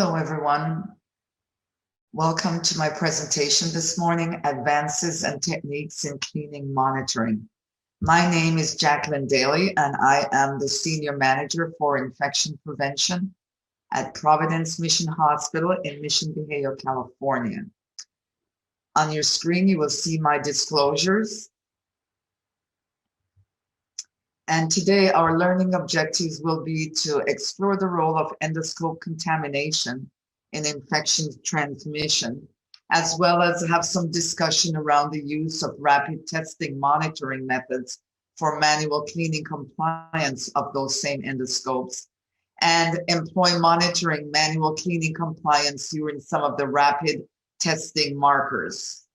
Hello, everyone. Welcome to my presentation this morning, Advances and Techniques in Cleaning Monitoring. My name is Jacqueline Daly, and I am the Senior Manager for Infection Prevention at Providence Mission Hospital in Mission Viejo, California. On your screen, you will see my disclosures. And today, our learning objectives will be to explore the role of endoscope contamination in infection transmission, as well as have some discussion around the use of rapid testing monitoring methods for manual cleaning compliance of those same endoscopes, and employ monitoring manual cleaning compliance during some of the rapid testing markers.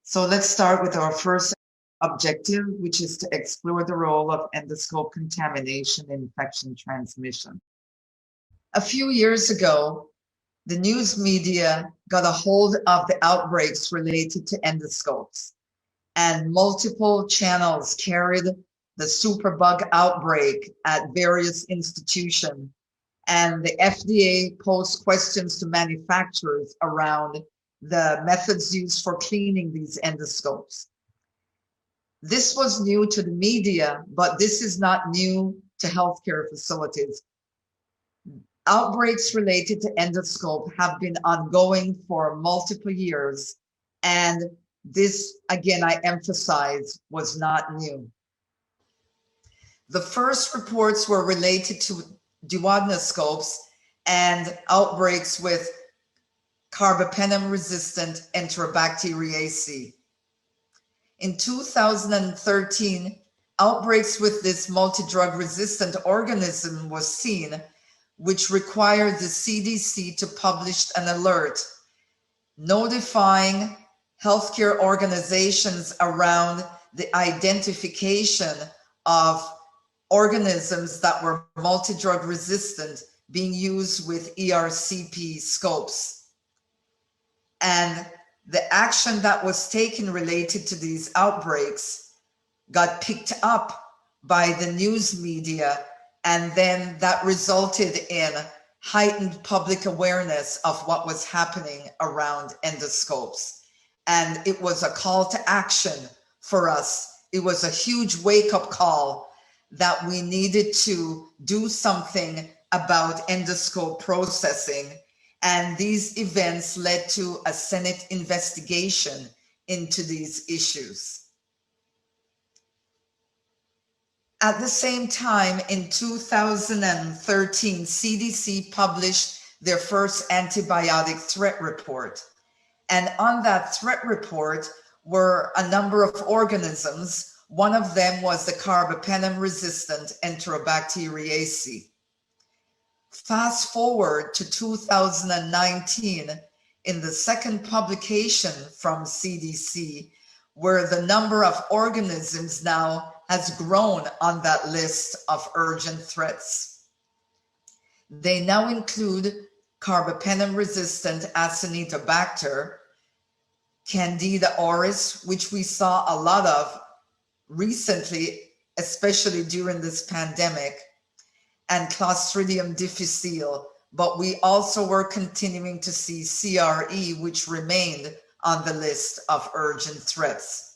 So let's start with our first objective, which is to explore the role of endoscope contamination in infection transmission. A few years ago, the news media got a hold of the outbreaks related to endoscopes, and multiple channels carried the superbug outbreak at various institutions, and the FDA posed questions to manufacturers around the methods used for cleaning these endoscopes. This was new to the media, but this is not new to healthcare facilities. Outbreaks related to endoscope have been ongoing for multiple years, and this, again, I emphasize, was not new. The first reports were related to duodenoscopes and outbreaks with carbapenem-resistant Enterobacteriaceae. In 2013, outbreaks with this multi-drug resistant organism was seen, which required the CDC to publish an alert notifying healthcare organizations around the identification of organisms that were multi-drug resistant being used with ERCP scopes. And the action that was taken related to these outbreaks got picked up by the news media, and then that resulted in heightened public awareness of what was happening around endoscopes. And it was a call to action for us. It was a huge wake-up call that we needed to do something about endoscope processing. And these events led to a Senate investigation into these issues. At the same time, in 2013, CDC published their first antibiotic threat report. And on that threat report were a number of organisms. One of them was the carbapenem-resistant Enterobacteriaceae. Fast forward to 2019, in the second publication from CDC, where the number of organisms now has grown on that list of urgent threats. They now include carbapenem-resistant Acinetobacter, Candida auris, which we saw a lot of recently, especially during this pandemic, and Clostridium difficile, but we also were continuing to see CRE, which remained on the list of urgent threats.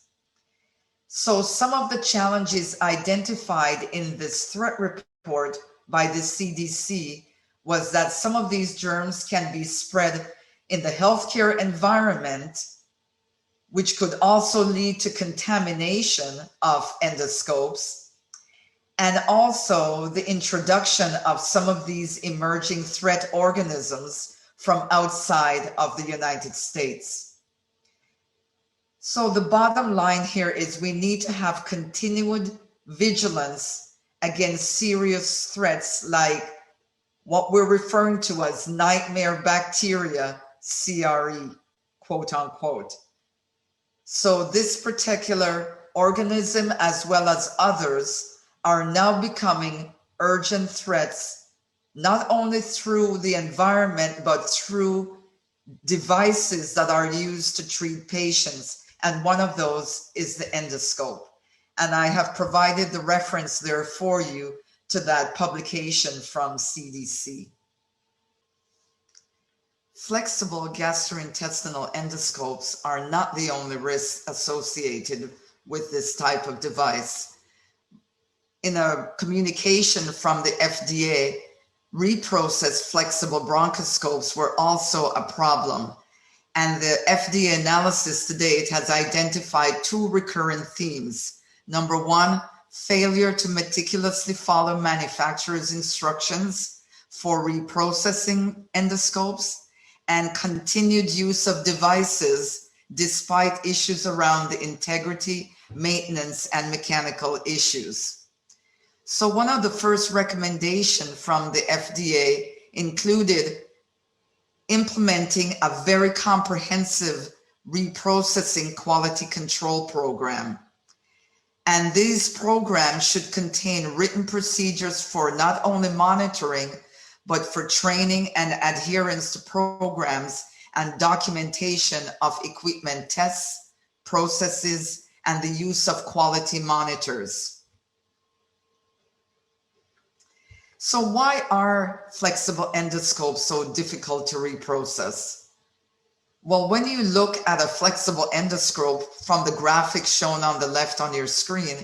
So some of the challenges identified in this threat report by the CDC was that some of these germs can be spread in the healthcare environment, which could also lead to contamination of endoscopes, and also the introduction of some of these emerging threat organisms from outside of the United States. So the bottom line here is we need to have continued vigilance against serious threats like what we're referring to as nightmare bacteria, CRE, quote unquote. So this particular organism, as well as others, are now becoming urgent threats, not only through the environment, but through devices that are used to treat patients. And one of those is the endoscope. And I have provided the reference there for you to that publication from CDC. Flexible gastrointestinal endoscopes are not the only risks associated with this type of device. In a communication from the FDA, reprocessed flexible bronchoscopes were also a problem. And the FDA analysis to date has identified two recurrent themes. Number one, failure to meticulously follow manufacturers' instructions for reprocessing endoscopes, and continued use of devices despite issues around the integrity, maintenance, and mechanical issues. So one of the first recommendations from the FDA included implementing a very comprehensive reprocessing quality control program. And these programs should contain written procedures for not only monitoring, but for training and adherence to programs and documentation of equipment tests, processes, and the use of quality monitors. So why are flexible endoscopes so difficult to reprocess? Well, when you look at a flexible endoscope from the graphic shown on the left on your screen,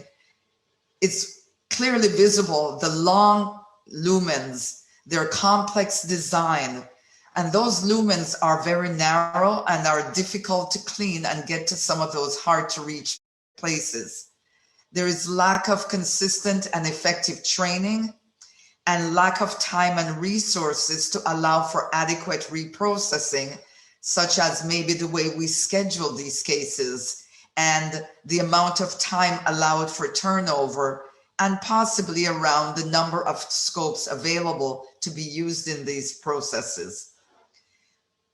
it's clearly visible the long lumens, their complex design, and those lumens are very narrow and are difficult to clean and get to some of those hard to reach places. There is lack of consistent and effective training and lack of time and resources to allow for adequate reprocessing, such as maybe the way we schedule these cases and the amount of time allowed for turnover, and possibly around the number of scopes available to be used in these processes.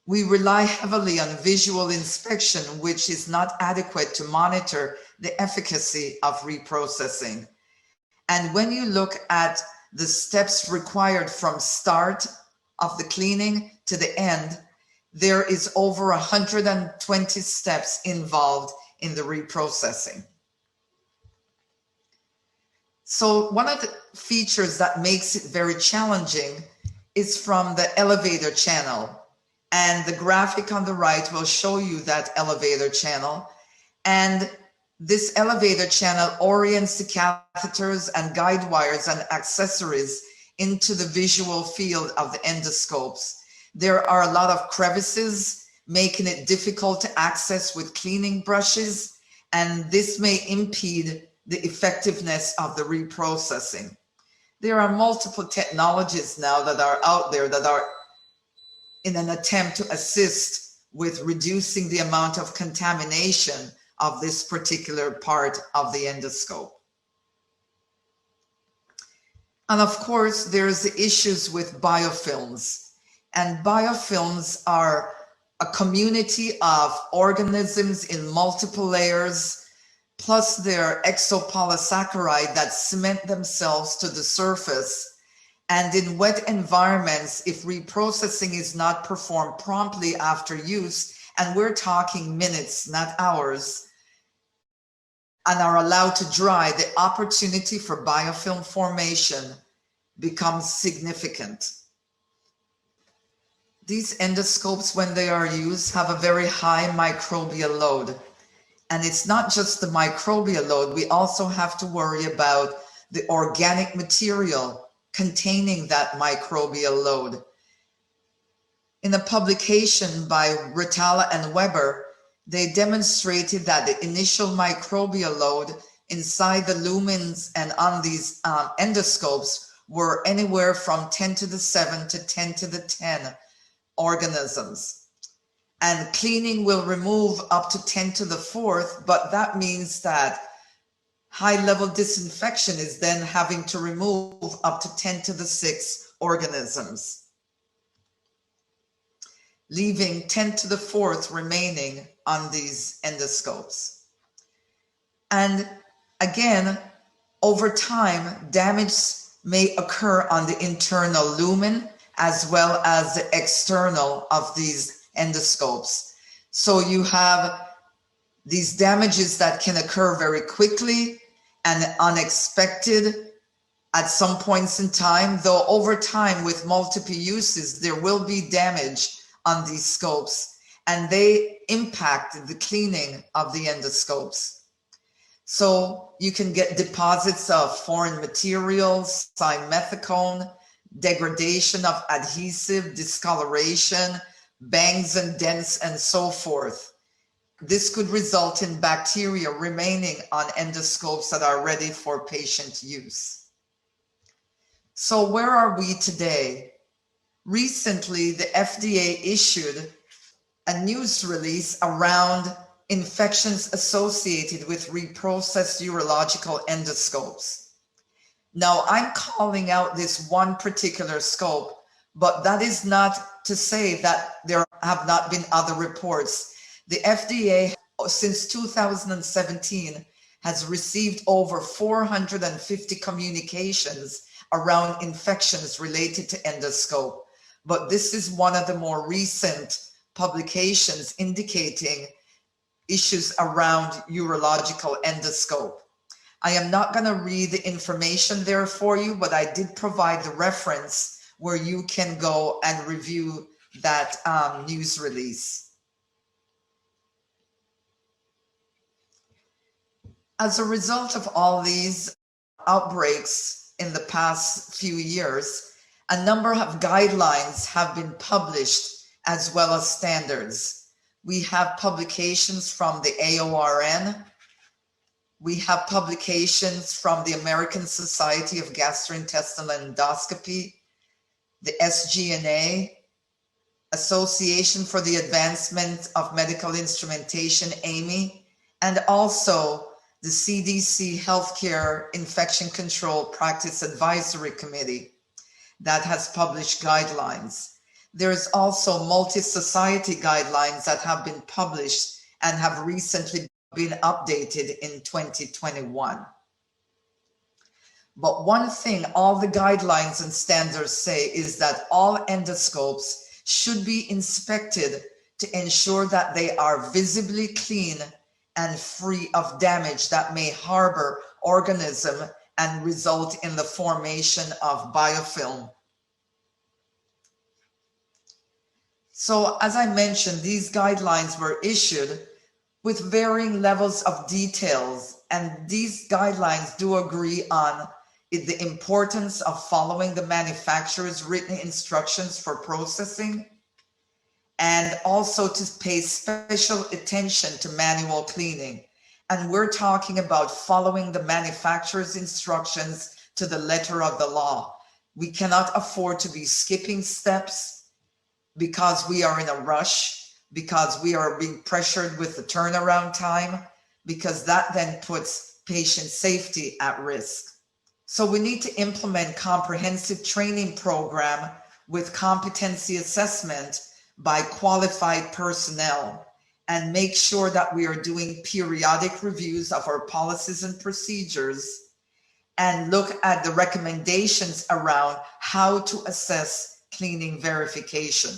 We rely heavily on visual inspection, which is not adequate to monitor the efficacy of reprocessing. And when you look at the steps required from start of the cleaning to the end, there is over 120 steps involved in the reprocessing. So one of the features that makes it very challenging is from the elevator channel. And the graphic on the right will show you that elevator channel. And this elevator channel orients the catheters and guide wires and accessories into the visual field of the endoscopes. There are a lot of crevices, making it difficult to access with cleaning brushes, and this may impede the effectiveness of the reprocessing. There are multiple technologies now that are out there that are in an attempt to assist with reducing the amount of contamination of this particular part of the endoscope. And of course, there's the issues with biofilms. And biofilms are a community of organisms in multiple layers, plus their exopolysaccharide that cement themselves to the surface. And in wet environments, if reprocessing is not performed promptly after use, and we're talking minutes, not hours, and are allowed to dry, the opportunity for biofilm formation becomes significant. These endoscopes, when they are used, have a very high microbial load. And it's not just the microbial load, we also have to worry about the organic material containing that microbial load. In a publication by Ritala and Weber, they demonstrated that the initial microbial load inside the lumens and on these endoscopes were anywhere from 10 to the 7 to 10 to the 10 organisms. And cleaning will remove up to 10 to the 4th, but that means that high-level disinfection is then having to remove up to 10 to the 6 organisms, leaving 10 to the 4th remaining on these endoscopes. And again, over time, damage may occur on the internal lumen as well as the external of these endoscopes. So you have these damages that can occur very quickly and unexpected at some points in time, though over time with multiple uses, there will be damage on these scopes, and they impact the cleaning of the endoscopes. So you can get deposits of foreign materials, simethicone, degradation of adhesive, discoloration, bangs and dents, and so forth. This could result in bacteria remaining on endoscopes that are ready for patient use. So where are we today? Recently, the FDA issued a news release around infections associated with reprocessed urological endoscopes. Now, I'm calling out this one particular scope, but that is not to say that there have not been other reports. The FDA, since 2017, has received over 450 communications around infections related to endoscope. But this is one of the more recent publications indicating issues around urological endoscope. I am not going to read the information there for you, but I did provide the reference where you can go and review that news release. As a result of all these outbreaks in the past few years, a number of guidelines have been published as well as standards. We have publications from the AORN. We have publications from the American Society of Gastrointestinal Endoscopy, the SGNA, Association for the Advancement of Medical Instrumentation, AMI, and also the CDC Healthcare Infection Control Practice Advisory Committee that has published guidelines. There's also multi-society guidelines that have been published and have recently been updated in 2021. But one thing all the guidelines and standards say is that all endoscopes should be inspected to ensure that they are visibly clean and free of damage that may harbor organism and result in the formation of biofilm. So as I mentioned, these guidelines were issued with varying levels of details, and these guidelines do agree on the importance of following the manufacturer's written instructions for processing, and also to pay special attention to manual cleaning. And we're talking about following the manufacturer's instructions to the letter of the law. We cannot afford to be skipping steps because we are in a rush, because we are being pressured with the turnaround time, because that then puts patient safety at risk. So we need to implement comprehensive training program with competency assessment by qualified personnel, and make sure that we are doing periodic reviews of our policies and procedures, and look at the recommendations around how to assess cleaning verification.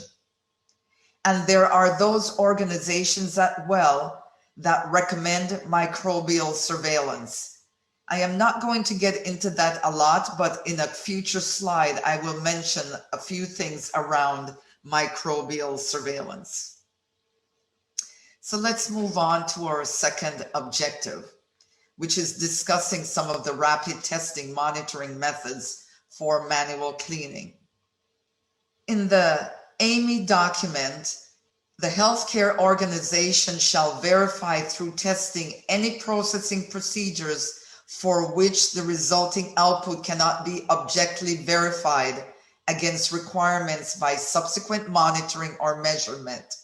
And there are those organizations as well that recommend microbial surveillance. I am not going to get into that a lot, but in a future slide, I will mention a few things around microbial surveillance. So let's move on to our second objective, which is discussing some of the rapid testing monitoring methods for manual cleaning. In the AMI document, the healthcare organization shall verify through testing any processing procedures for which the resulting output cannot be objectively verified against requirements by subsequent monitoring or measurement.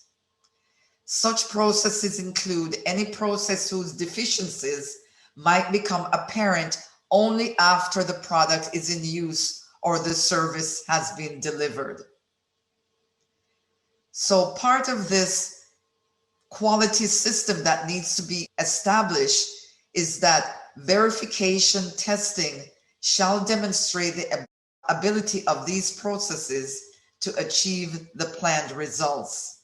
Such processes include any process whose deficiencies might become apparent only after the product is in use or the service has been delivered. So part of this quality system that needs to be established is that verification testing shall demonstrate the ability of these processes to achieve the planned results.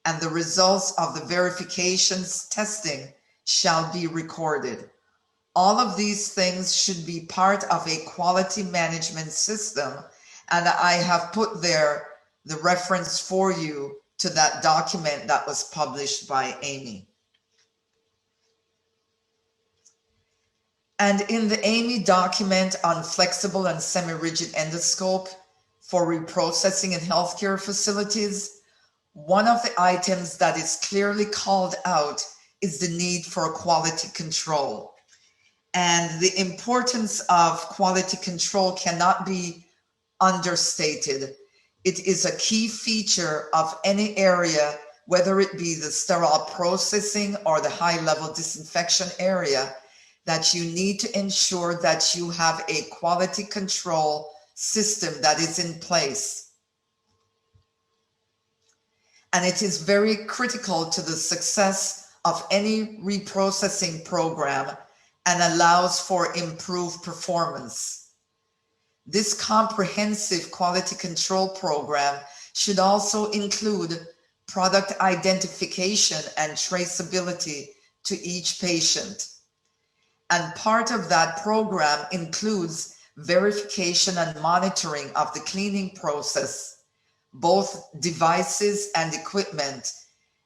And the results of the verifications testing shall be recorded. All of these things should be part of a quality management system. And I have put there the reference for you to that document that was published by Amy. And in the Amy document on flexible and semi-rigid endoscope for reprocessing in healthcare facilities, one of the items that is clearly called out is the need for quality control. And the importance of quality control cannot be understated. It is a key feature of any area, whether it be the sterile processing or the high-level disinfection area, that you need to ensure that you have a quality control system that is in place. And it is very critical to the success of any reprocessing program and allows for improved performance. This comprehensive quality control program should also include product identification and traceability to each patient. And part of that program includes verification and monitoring of the cleaning process, both devices and equipment.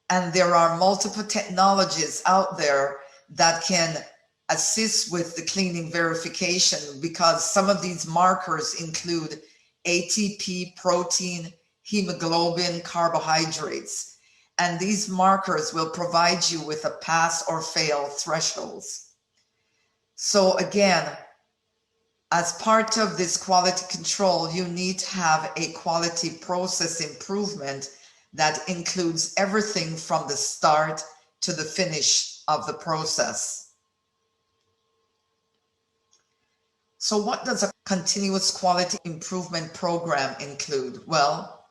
And there are multiple technologies out there that can assist with the cleaning verification, because some of these markers include ATP, protein, hemoglobin, carbohydrates. And these markers will provide you with a pass or fail thresholds. So again, as part of this quality control, you need to have a quality process improvement that includes everything from the start to the finish of the process. So what does a continuous quality improvement program include? Well,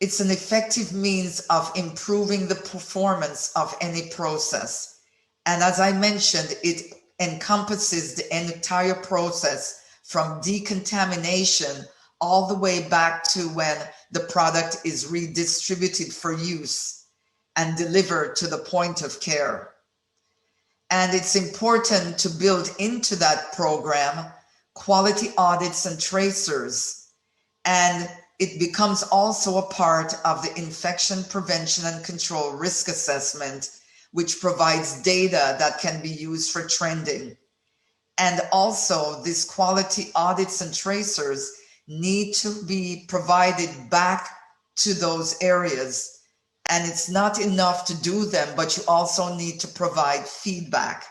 it's an effective means of improving the performance of any process. And as I mentioned, it encompasses the entire process from decontamination all the way back to when the product is redistributed for use and delivered to the point of care. And it's important to build into that program quality audits and tracers. And it becomes also a part of the infection prevention and control risk assessment, which provides data that can be used for trending. And also, these quality audits and tracers need to be provided back to those areas. And it's not enough to do them, but you also need to provide feedback.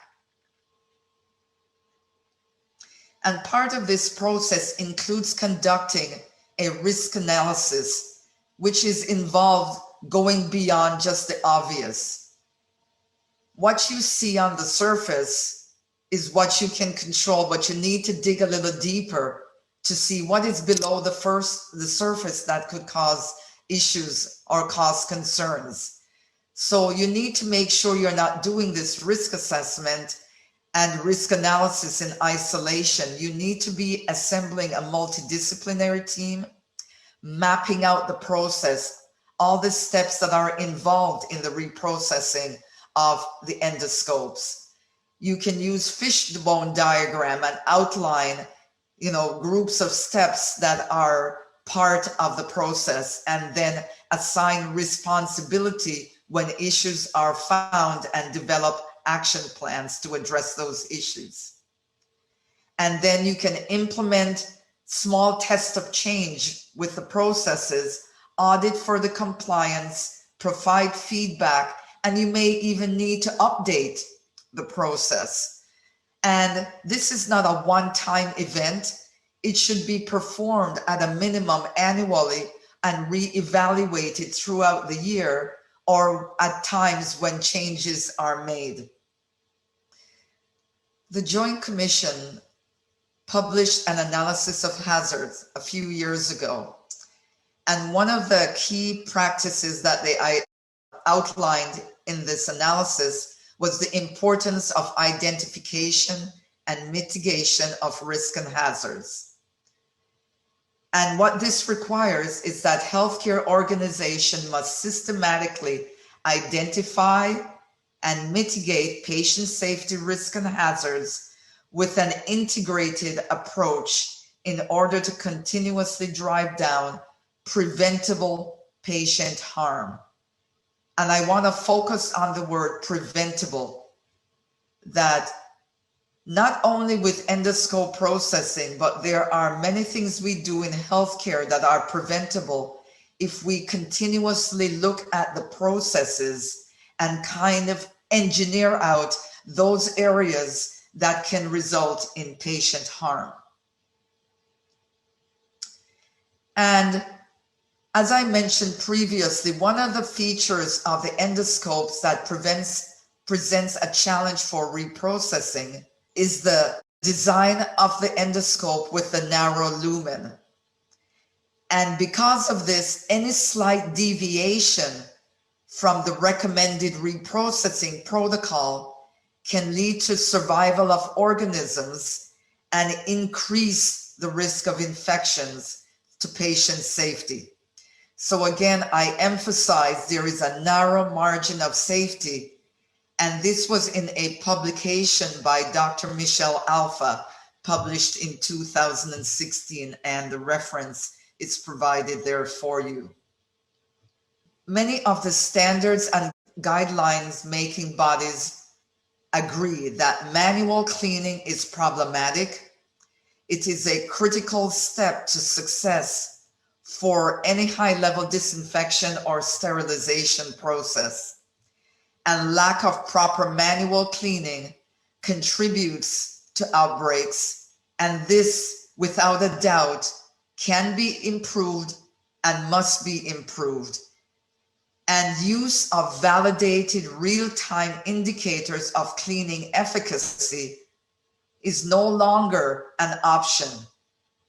And part of this process includes conducting a risk analysis, which is involved going beyond just the obvious. What you see on the surface is what you can control, but you need to dig a little deeper to see what is below the surface that could cause issues or cause concerns. So you need to make sure you're not doing this risk assessment and risk analysis in isolation. You need to be assembling a multidisciplinary team, mapping out the process, all the steps that are involved in the reprocessing of the endoscopes. You can use fishbone diagram and outline, groups of steps that are part of the process, and then assign responsibility when issues are found and develop action plans to address those issues. And then you can implement small tests of change with the processes, audit for the compliance, provide feedback, and you may even need to update the process. And this is not a one-time event. It should be performed at a minimum annually and re-evaluated throughout the year, or at times when changes are made. The Joint Commission published an analysis of hazards a few years ago. And one of the key practices that they outlined in this analysis was the importance of identification and mitigation of risk and hazards. And what this requires is that healthcare organizations must systematically identify and mitigate patient safety risk and hazards with an integrated approach in order to continuously drive down preventable patient harm. And I want to focus on the word preventable, that not only with endoscope processing, but there are many things we do in healthcare that are preventable if we continuously look at the processes and kind of engineer out those areas that can result in patient harm. And as I mentioned previously, one of the features of the endoscopes that presents a challenge for reprocessing is the design of the endoscope with the narrow lumen. And because of this, any slight deviation from the recommended reprocessing protocol can lead to survival of organisms and increase the risk of infections to patient safety. So again, I emphasize there is a narrow margin of safety, and this was in a publication by Dr. Michelle Alpha, published in 2016, and the reference is provided there for you. Many of the standards and guidelines making bodies agree that manual cleaning is problematic. It is a critical step to success for any high-level disinfection or sterilization process. And lack of proper manual cleaning contributes to outbreaks, and this, without a doubt, can be improved and must be improved. And use of validated real-time indicators of cleaning efficacy is no longer an option.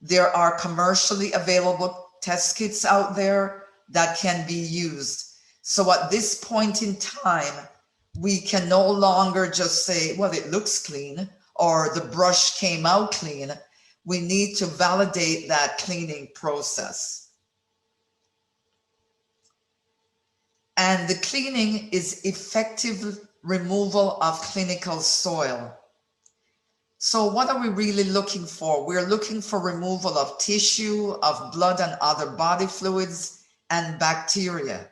There are commercially available test kits out there that can be used. So at this point in time, we can no longer just say, well, it looks clean, or the brush came out clean. We need to validate that cleaning process. And the cleaning is effective removal of clinical soil. So what are we really looking for? We're looking for removal of tissue, of blood and other body fluids, and bacteria.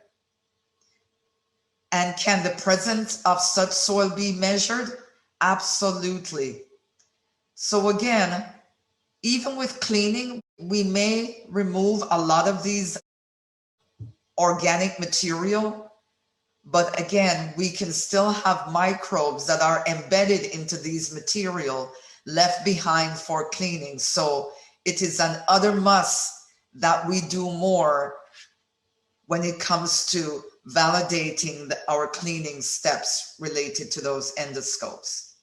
And can the presence of such soil be measured? Absolutely. So again, even with cleaning, we may remove a lot of these organic material, but again, we can still have microbes that are embedded into these material left behind for cleaning. So it is an utter must that we do more when it comes to validating our cleaning steps related to those endoscopes.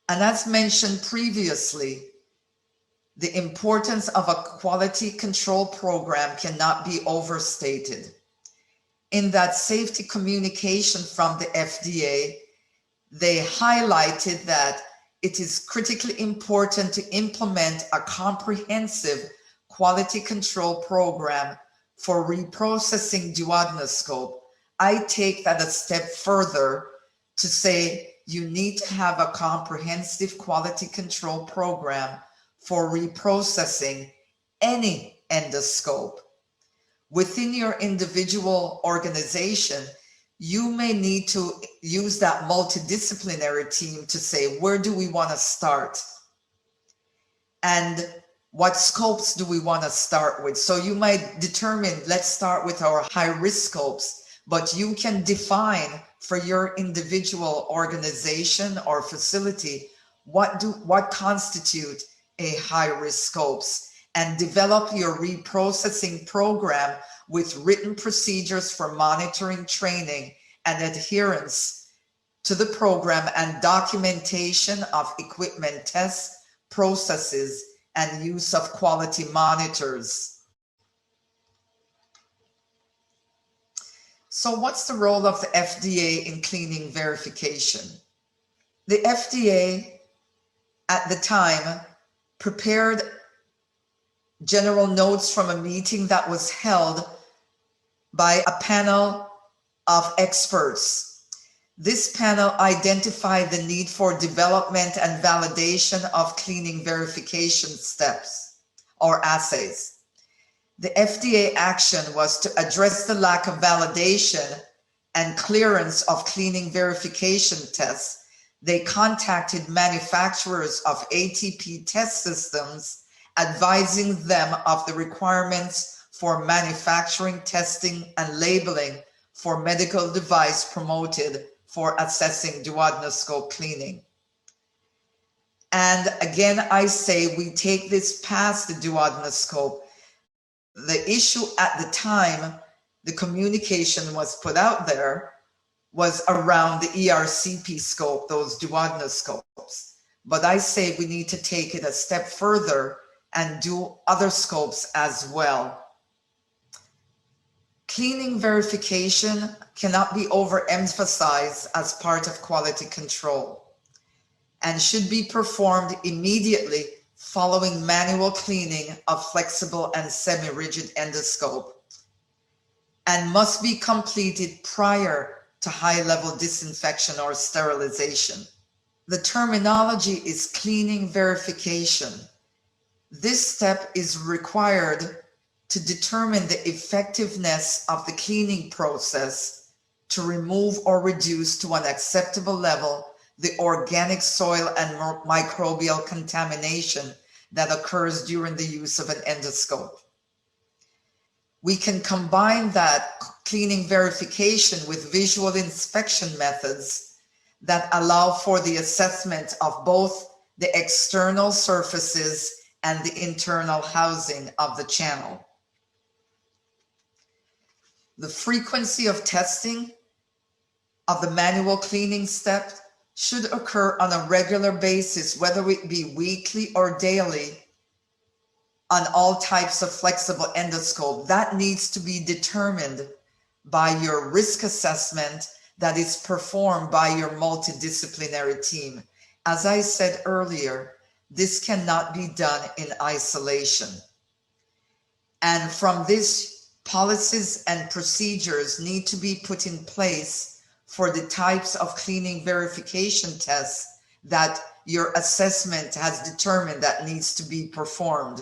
And as mentioned previously, the importance of a quality control program cannot be overstated. In that safety communication from the FDA, they highlighted that it is critically important to implement a comprehensive quality control program for reprocessing duodenoscope. I take that a step further to say you need to have a comprehensive quality control program for reprocessing any endoscope. Within your individual organization, you may need to use that multidisciplinary team to say, where do we want to start? And what scopes do we want to start with? So you might determine, let's start with our high-risk scopes, but you can define for your individual organization or facility what constitute a high-risk scopes, and develop your reprocessing program with written procedures for monitoring, training, and adherence to the program, and documentation of equipment tests, processes, and use of quality monitors. So what's the role of the FDA in cleaning verification? The FDA at the time prepared general notes from a meeting that was held by a panel of experts. This panel identified the need for development and validation of cleaning verification steps or assays. The FDA action was to address the lack of validation and clearance of cleaning verification tests. They contacted manufacturers of ATP test systems, advising them of the requirements for manufacturing, testing, and labeling for medical device promoted for assessing duodenoscope cleaning. And again, I say we take this past the duodenoscope. The issue at the time the communication was put out there was around the ERCP scope, those duodenoscopes. But I say we need to take it a step further and do other scopes as well. Cleaning verification cannot be overemphasized as part of quality control and should be performed immediately following manual cleaning of flexible and semi-rigid endoscope, and must be completed prior to high-level disinfection or sterilization. The terminology is cleaning verification. This step is required to determine the effectiveness of the cleaning process to remove or reduce to an acceptable level the organic soil and microbial contamination that occurs during the use of an endoscope. We can combine that cleaning verification with visual inspection methods that allow for the assessment of both the external surfaces and the internal housing of the channel. The frequency of testing of the manual cleaning step should occur on a regular basis, whether it be weekly or daily, on all types of flexible endoscope. That needs to be determined by your risk assessment that is performed by your multidisciplinary team. As I said earlier, this cannot be done in isolation. And from this, policies and procedures need to be put in place for the types of cleaning verification tests that your assessment has determined that needs to be performed.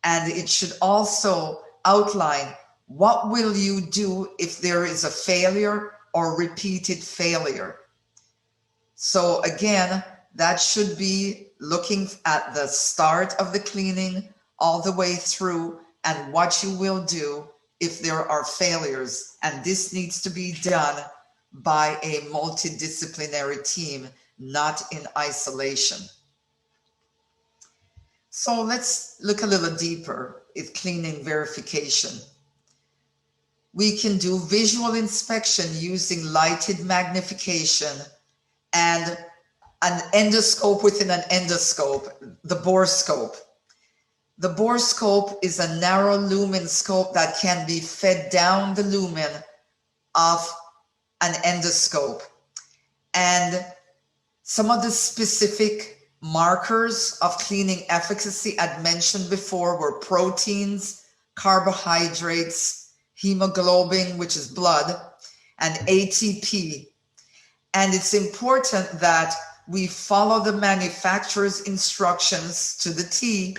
And it should also outline what will you do if there is a failure or repeated failure. So again, that should be looking at the start of the cleaning all the way through and what you will do if there are failures. And this needs to be done by a multidisciplinary team, not in isolation. So let's look a little deeper at cleaning verification. We can do visual inspection using lighted magnification and an endoscope within an endoscope, the borescope. The borescope is a narrow lumen scope that can be fed down the lumen of an endoscope. And some of the specific markers of cleaning efficacy I'd mentioned before were proteins, carbohydrates, hemoglobin, which is blood, and ATP. And it's important that we follow the manufacturer's instructions to the T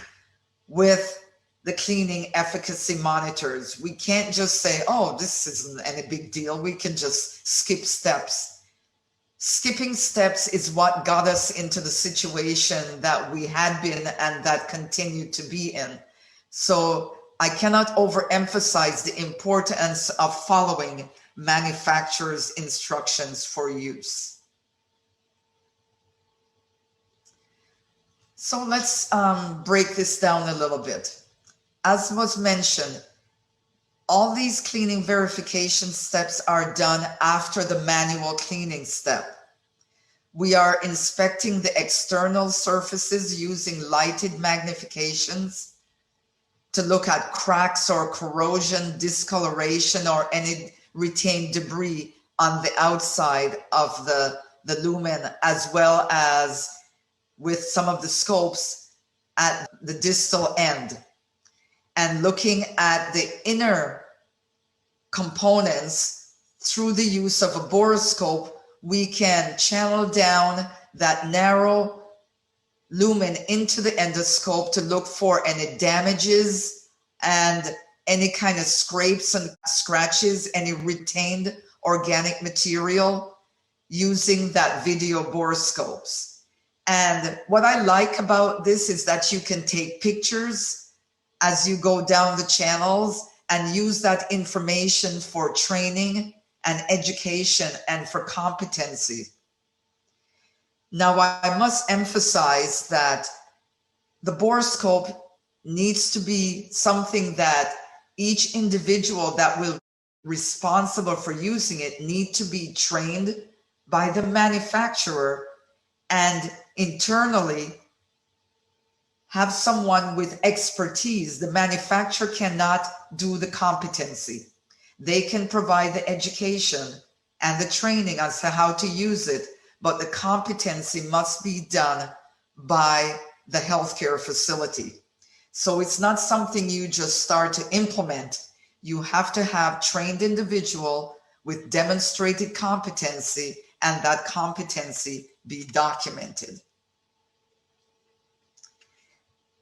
with the cleaning efficacy monitors. We can't just say, oh, this isn't any big deal. We can just skip steps. Skipping steps is what got us into the situation that we had been and that continue to be in. So I cannot overemphasize the importance of following manufacturer's instructions for use. So let's break this down a little bit. As was mentioned, all these cleaning verification steps are done after the manual cleaning step. We are inspecting the external surfaces using lighted magnifications to look at cracks or corrosion, discoloration, or any retained debris on the outside of the lumen, as well as with some of the scopes at the distal end. And looking at the inner components through the use of a borescope, we can channel down that narrow lumen into the endoscope to look for any damages and any kind of scrapes and scratches, any retained organic material using that video borescopes. And what I like about this is that you can take pictures as you go down the channels and use that information for training and education and for competency. Now, I must emphasize that the borescope needs to be something that each individual that will be responsible for using it need to be trained by the manufacturer and internally have someone with expertise. The manufacturer cannot do the competency. They can provide the education and the training as to how to use it, but the competency must be done by the healthcare facility. So it's not something you just start to implement. You have to have trained individual with demonstrated competency, and that competency be documented.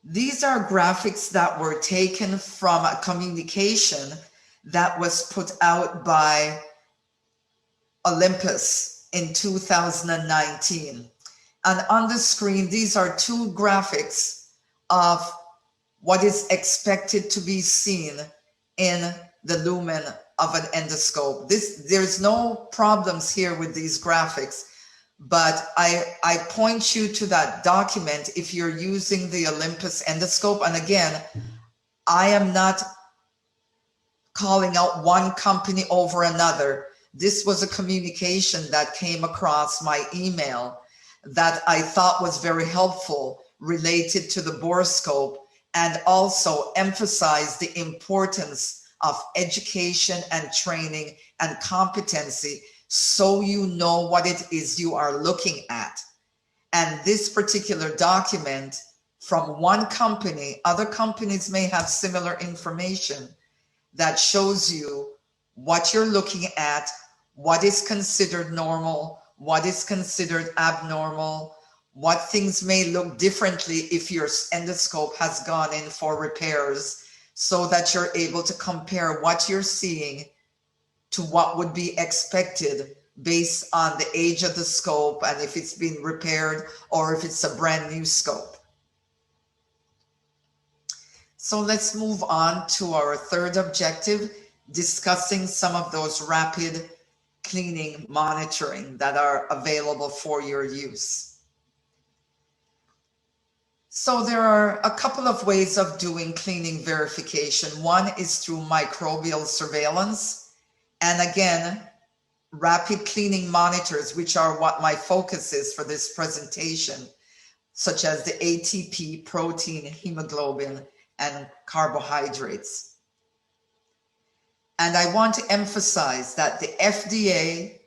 These are graphics that were taken from a communication that was put out by Olympus in 2019. And on the screen, these are two graphics of what is expected to be seen in the lumen of an endoscope. There's no problems here with these graphics, but I point you to that document if you're using the Olympus endoscope. And again, I am not calling out one company over another. This was a communication that came across my email that I thought was very helpful related to the borescope, and also emphasize the importance of education and training and competency so you know what it is you are looking at. And this particular document from one company, other companies may have similar information that shows you what you're looking at, what is considered normal, what is considered abnormal, what things may look differently if your endoscope has gone in for repairs, so that you're able to compare what you're seeing to what would be expected based on the age of the scope and if it's been repaired or if it's a brand new scope. So let's move on to our third objective, discussing some of those rapid cleaning monitoring that are available for your use. So there are a couple of ways of doing cleaning verification. One is through microbial surveillance. And again, rapid cleaning monitors, which are what my focus is for this presentation, such as the ATP, protein, hemoglobin, and carbohydrates. And I want to emphasize that the FDA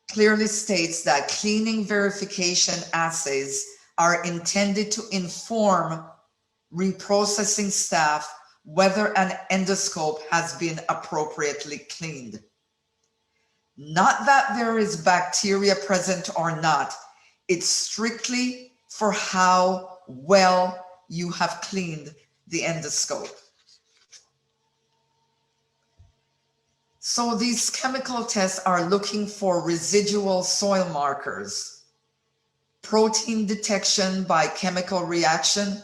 clearly states that cleaning verification assays are intended to inform reprocessing staff whether an endoscope has been appropriately cleaned. Not that there is bacteria present or not, it's strictly for how well you have cleaned the endoscope. So these chemical tests are looking for residual soil markers, protein detection by chemical reaction.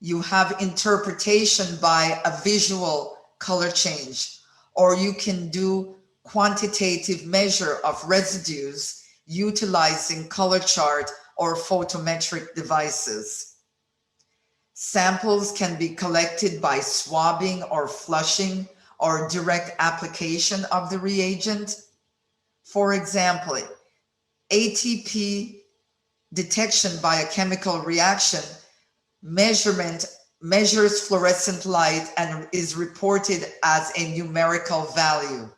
You have interpretation by a visual color change, or you can do quantitative measure of residues utilizing color chart or photometric devices. Samples can be collected by swabbing or flushing or direct application of the reagent. For example, ATP detection by a chemical reaction measures fluorescent light and is reported as a numerical value.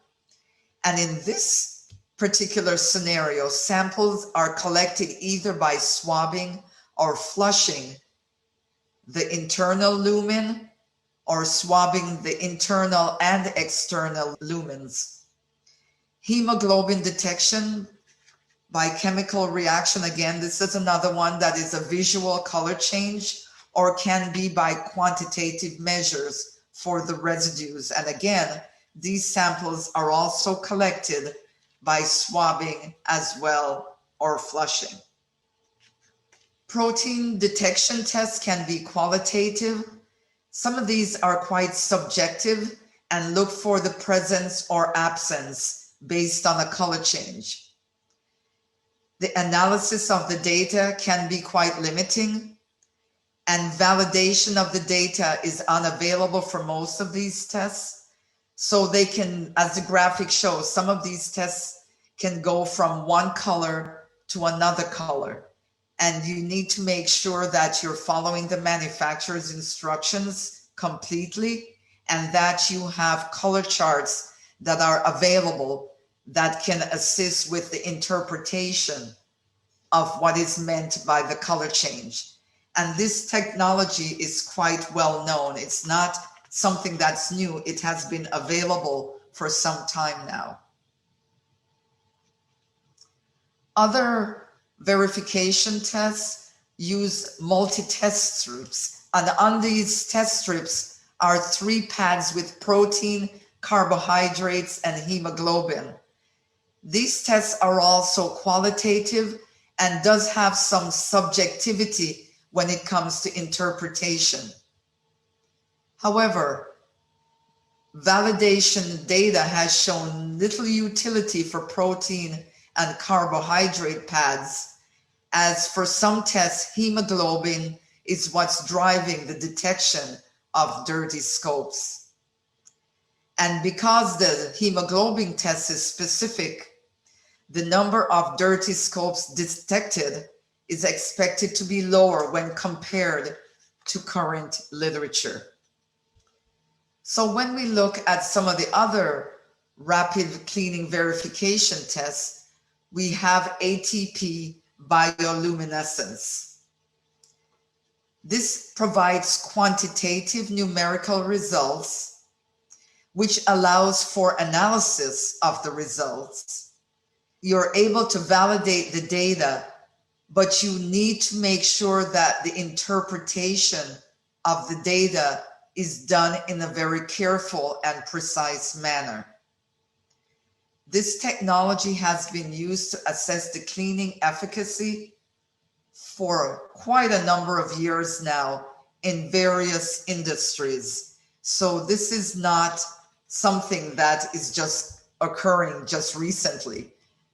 And in this particular scenario, samples are collected either by swabbing or flushing the internal lumen or swabbing the internal and external lumens. Hemoglobin detection by chemical reaction, again, this is another one that is a visual color change or can be by quantitative measures for the residues. And again, these samples are also collected by swabbing as well or flushing. Protein detection tests can be qualitative. Some of these are quite subjective and look for the presence or absence based on a color change. The analysis of the data can be quite limiting, and validation of the data is unavailable for most of these tests. So they can, as the graphic shows, some of these tests can go from one color to another color. And you need to make sure that you're following the manufacturer's instructions completely and that you have color charts that are available that can assist with the interpretation of what is meant by the color change. And this technology is quite well known. It's not something that's new. It has been available for some time now. Other verification tests use multi-test strips, and on these test strips are 3 pads with protein, carbohydrates, and hemoglobin. These tests are also qualitative and does have some subjectivity when it comes to interpretation. However, validation data has shown little utility for protein and carbohydrate pads, as for some tests, hemoglobin is what's driving the detection of dirty scopes. And because the hemoglobin test is specific, the number of dirty scopes detected is expected to be lower when compared to current literature. So when we look at some of the other rapid cleaning verification tests, we have ATP bioluminescence. This provides quantitative numerical results, which allows for analysis of the results. You're able to validate the data, but you need to make sure that the interpretation of the data is done in a very careful and precise manner. This technology has been used to assess the cleaning efficacy for quite a number of years now in various industries. So this is not something that is just occurring just recently.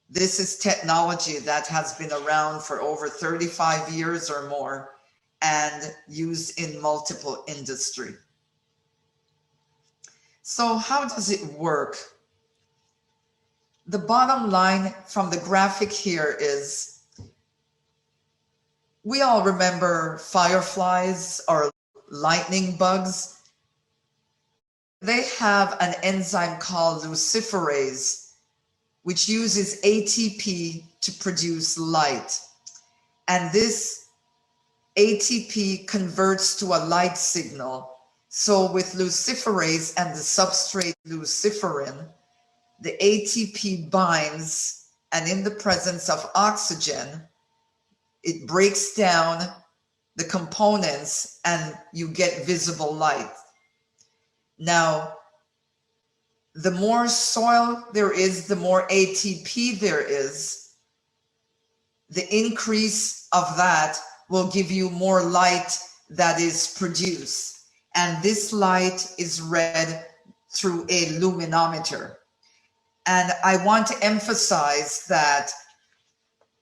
This is technology that has been around for over 35 years or more and used in multiple industries. So how does it work? The bottom line from the graphic here is, we all remember fireflies or lightning bugs. They have an enzyme called luciferase, which uses ATP to produce light. And this ATP converts to a light signal. So with luciferase and the substrate luciferin, the ATP binds, and in the presence of oxygen, it breaks down the components and you get visible light. Now, the more soil there is, the more ATP there is. The increase of that will give you more light that is produced. And this light is read through a luminometer. And I want to emphasize that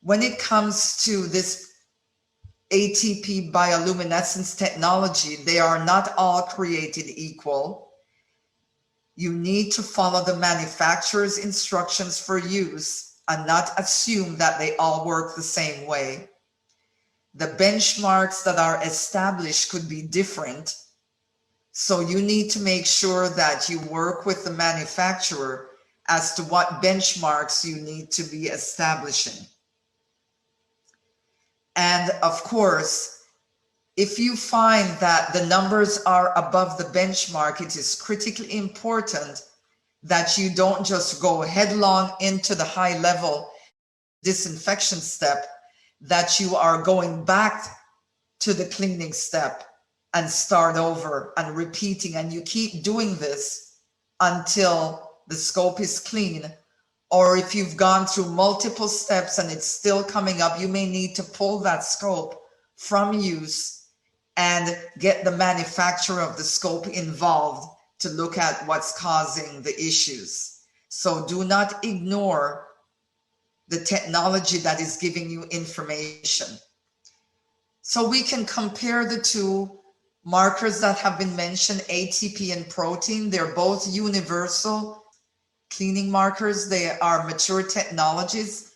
when it comes to this ATP bioluminescence technology, they are not all created equal. You need to follow the manufacturer's instructions for use and not assume that they all work the same way. The benchmarks that are established could be different. So you need to make sure that you work with the manufacturer as to what benchmarks you need to be establishing. And of course, if you find that the numbers are above the benchmark, it is critically important that you don't just go headlong into the high level disinfection step, that you are going back to the cleaning step and start over and repeating. And you keep doing this until the scope is clean. Or if you've gone through multiple steps and it's still coming up, you may need to pull that scope from use and get the manufacturer of the scope involved to look at what's causing the issues. So do not ignore the technology that is giving you information. So we can compare the two markers that have been mentioned, ATP and protein. They're both universal cleaning markers. They are mature technologies.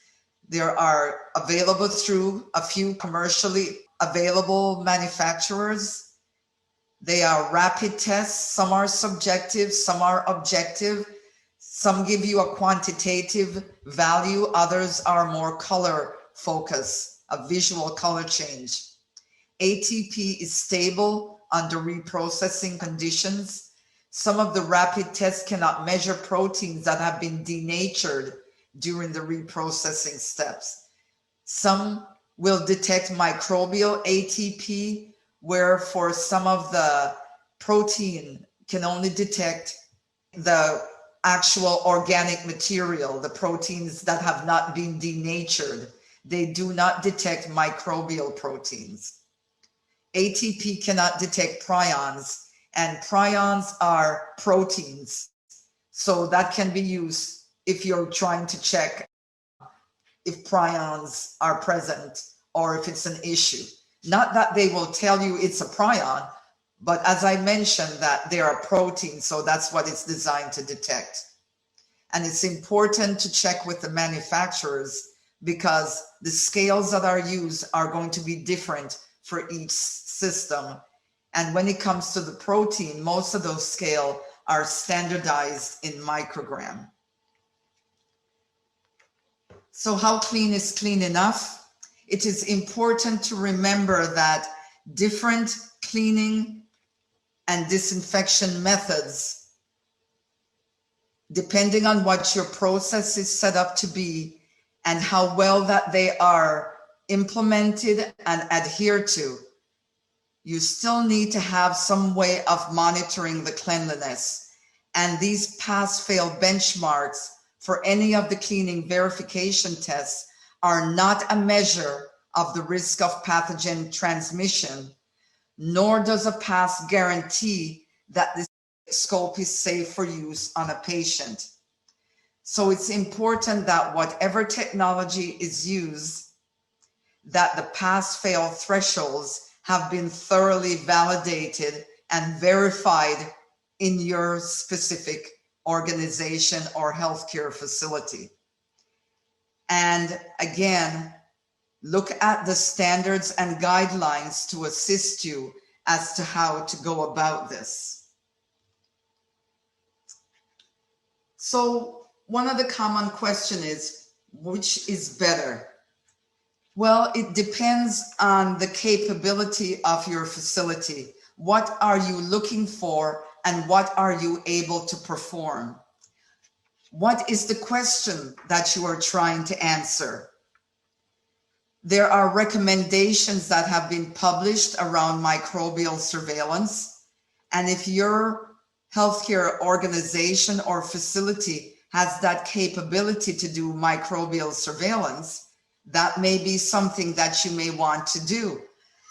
They are available through a few commercially available manufacturers. They are rapid tests. Some are subjective, some are objective. Some give you a quantitative value. Others are more color focused, a visual color change. ATP is stable under reprocessing conditions. Some of the rapid tests cannot measure proteins that have been denatured during the reprocessing steps. Some will detect microbial ATP, where for some of the protein can only detect the actual organic material, the proteins that have not been denatured. They do not detect microbial proteins. ATP cannot detect prions, and prions are proteins. So that can be used if you're trying to check if prions are present or if it's an issue. Not that they will tell you it's a prion, but as I mentioned that they are proteins, so that's what it's designed to detect. And it's important to check with the manufacturers because the scales that are used are going to be different for each system. And when it comes to the protein, most of those scales are standardized in microgram. So how clean is clean enough? It is important to remember that different cleaning and disinfection methods, depending on what your process is set up to be and how well that they are implemented and adhered to, you still need to have some way of monitoring the cleanliness. And these pass-fail benchmarks for any of the cleaning verification tests are not a measure of the risk of pathogen transmission, nor does a pass guarantee that the scope is safe for use on a patient. So it's important that whatever technology is used, that the pass-fail thresholds have been thoroughly validated and verified in your specific organization or healthcare facility. And again, look at the standards and guidelines to assist you as to how to go about this. So one of the common questions is, which is better? Well, it depends on the capability of your facility. What are you looking for and what are you able to perform? What is the question that you are trying to answer? There are recommendations that have been published around microbial surveillance. And if your healthcare organization or facility has that capability to do microbial surveillance, that may be something that you may want to do.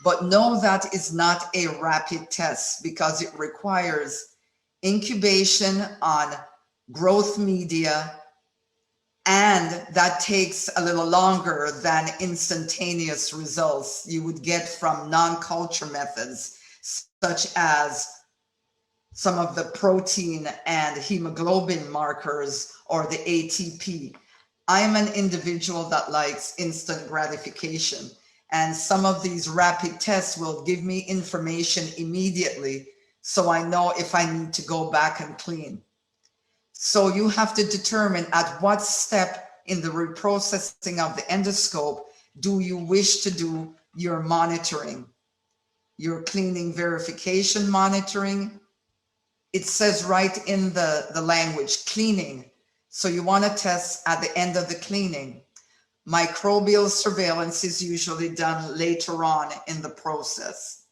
But no, that is not a rapid test because it requires incubation on growth media, and that takes a little longer than instantaneous results you would get from non-culture methods, such as some of the protein and hemoglobin markers or the ATP. I am an individual that likes instant gratification, and some of these rapid tests will give me information immediately so I know if I need to go back and clean. So you have to determine at what step in the reprocessing of the endoscope do you wish to do your monitoring, your cleaning verification monitoring. It says right in the language, cleaning. So you want to test at the end of the cleaning. Microbial surveillance is usually done later on in the process.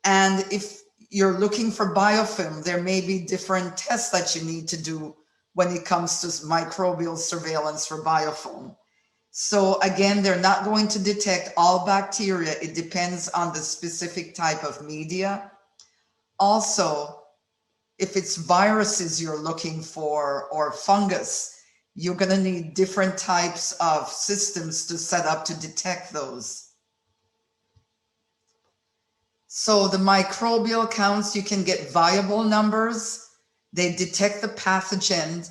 And if you're looking for biofilm, there may be different tests that you need to do when it comes to microbial surveillance for biofilm. So again, they're not going to detect all bacteria. It depends on the specific type of media. Also, if it's viruses you're looking for or fungus, you're going to need different types of systems to set up to detect those. So the microbial counts, you can get viable numbers. They detect the pathogen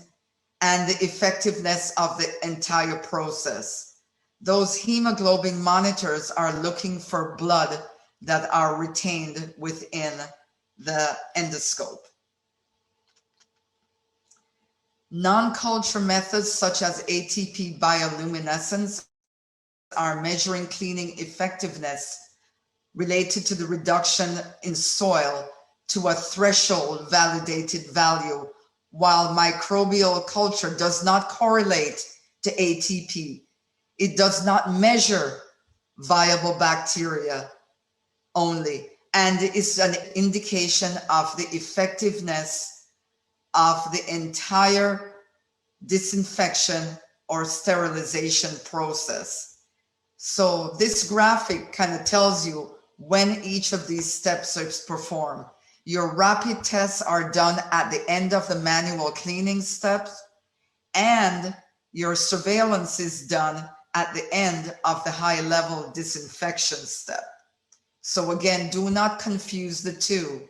and the effectiveness of the entire process. Those hemoglobin monitors are looking for blood that are retained within the endoscope. Non-culture methods such as ATP bioluminescence are measuring cleaning effectiveness related to the reduction in soil to a threshold validated value, while microbial culture does not correlate to ATP. It does not measure viable bacteria only, and is an indication of the effectiveness of the entire disinfection or sterilization process. So this graphic kind of tells you when each of these steps is performed. Your rapid tests are done at the end of the manual cleaning steps, and your surveillance is done at the end of the high-level disinfection step. So again, do not confuse the two.